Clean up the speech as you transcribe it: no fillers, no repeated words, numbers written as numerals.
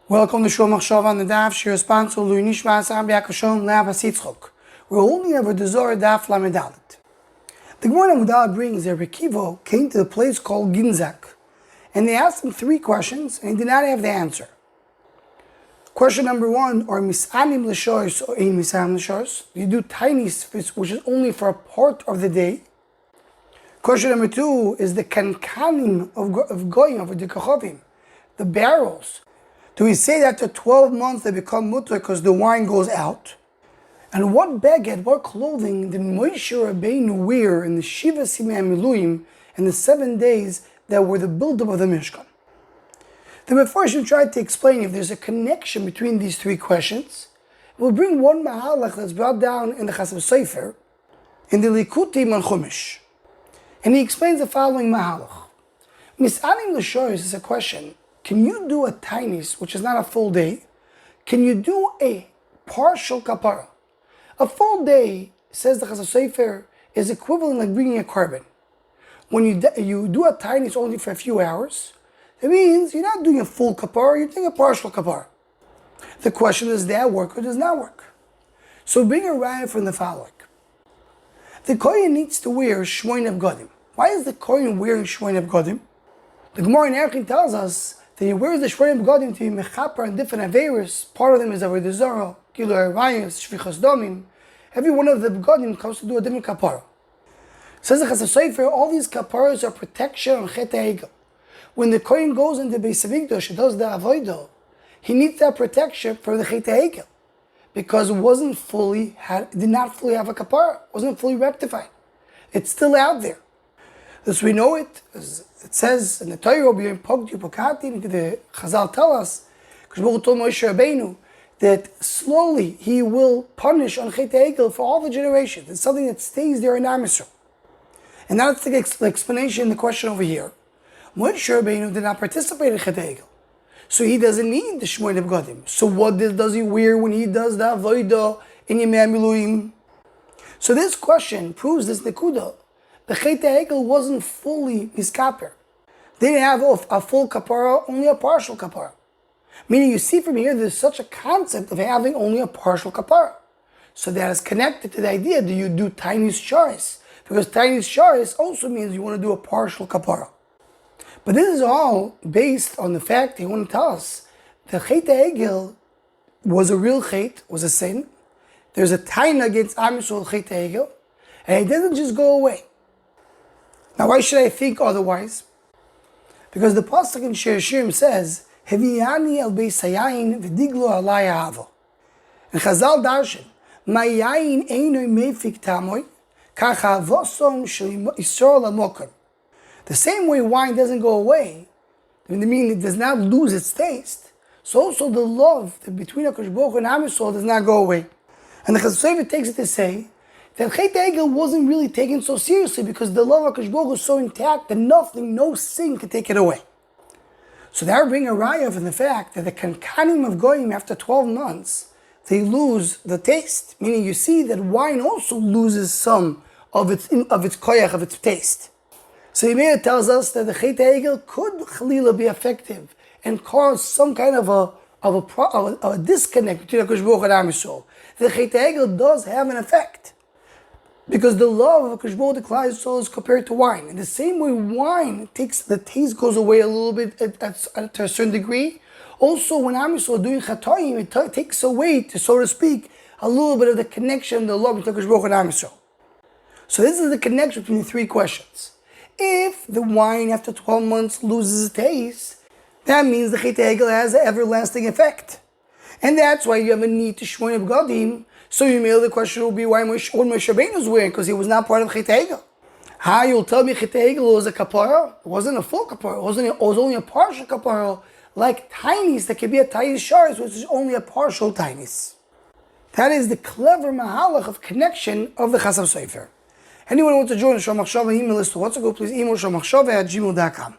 Welcome to Shul Machshava on the Daf. Shir sponsor Lui Nishmas Am B'Yakashon Le'Av Hasitzchok. We're holding over the Zara Daf Lamedalit. The Gemara Avoda brings that Akiva came to the place called Ginzak, and they asked him 3 questions, and he did not have the answer. Question number 1: are misanim l'shors or ein misanim l'shors? You do tiny which is only for a part of the day. Question number 2 is the kankanim of goyim, of the kachovim, the barrels. Do we say that after 12 months they become mutter because the wine goes out? And what baguette, what clothing did Moshe Rabbeinu wear in the Shiva Simei Miluim in the 7 days that were the build-up of the Mishkan? The Mefarshim tried to explain if there's a connection between these 3 questions. We'll bring one mahalach that's brought down in the Chasam Sofer, in the Likuti Man Chumash. And he explains the following mahalach. Misanim l'shoris is a question. Can you do a tainis, which is not a full day? Can you do a partial kapara? A full day, says the Chasam Sofer, is equivalent like bringing a carbon. When you do a tainis only for a few hours, it means you're not doing a full kapara, you're doing a partial kapara. The question is, does that work or does not work? So bring a raya from the following. The kohen needs to wear shmoin b'gadim. Why is the kohen wearing shmoin b'gadim? The Gemara in Erchin tells us that he wears the shmoin b'gadim to be mechaper and different averis. Part of them is Avoda Zara, Gilu Arayos, Shvichas Domim. Every one of the b'gadim comes to do a different kapara. Says the Chasam Sofer, all these kaparas are protection on Chet HaEgel. When the kohen goes into Beis Hamikdash, he does the Avoda, he needs that protection for the Chet HaEgel, because it did not fully have a kapara, wasn't fully rectified. It's still out there. Thus we know it, as it says in the Torah, the Chazal tell us, because told Moshe Rabbeinu that slowly he will punish on Chet HaEgel for all the generations. It's something that stays there in Am Yisrael. And that's the explanation in the question over here. Moshe Rabbeinu did not participate in Chet HaEgel, so he doesn't need the Shmoin B'gadim. So what does he wear when he does the Avoda in Yemei Miluim? So this question proves this nekuda. The Chet HaEgel wasn't fully miskaper. They didn't have a full kapara, only a partial kapara. Meaning, you see from here, there's such a concept of having only a partial kapara. So that is connected to the idea, do you do tiny sharis? Because tiny sharis also means you want to do a partial kapara. But this is all based on the fact they want to tell us the Chet HaEgel was a real chet, was a sin. There's a taina against Am Yisrael Chet HaEgel, and it doesn't just go away. Now, why should I think otherwise? Because the pasuk in Shir Shirim says, "Heviyani el beis hayayin v'diglo alay ha'avo." And Chazal darshan, "Ma'yayin einoi meifik tamoy, kach ha'avosom shel Yisrael amokim." The same way wine doesn't go away, meaning it does not lose its taste, so also the love between HaKadosh Baruch Hu and Am Yisrael does not go away. And the Chasam Sofer takes it to say that Chet HaEgel wasn't really taken so seriously because the love of HaKadosh Baruch Hu is so intact that no sin can take it away. So that would bring a raya from the fact that the kankanim of goyim after 12 months, they lose the taste. Meaning you see that wine also loses some of its koyach, of its taste. So Yemei tells us that the Chet HaEgel could chalila be effective and cause some kind of a disconnect between HaKadosh Baruch Hu and Am Yisrael. The Chet HaEgel does have an effect, because the love of HaKadosh Baruch Hu, the Klal Yisrael, is compared to wine. In the same way wine the taste goes away a little bit to a certain degree. Also, when Am Yisrael doing chatayim, it takes away, so to speak, a little bit of the connection, the love between HaKadosh Baruch Hu and Am Yisrael. So this is the connection between the 3 questions. If the wine after 12 months loses its taste, that means the Chet HaEgel has an everlasting effect. And that's why you have a need to shmoin b'gadim. So the question will be why Moshe Rabbeinu was wearing, because he was not part of Chet HaEgel. How you'll tell me Chet HaEgel was a kapara? It wasn't a full kapara. It was only a partial kapara, like tinies that could be a tiny sharis, which is only a partial tinies. That is the clever mahalach of connection of the Chasam Sofer. Anyone who wants to join the Shul Machshava email list to what's a go, please email shulmachshava@gmail.com.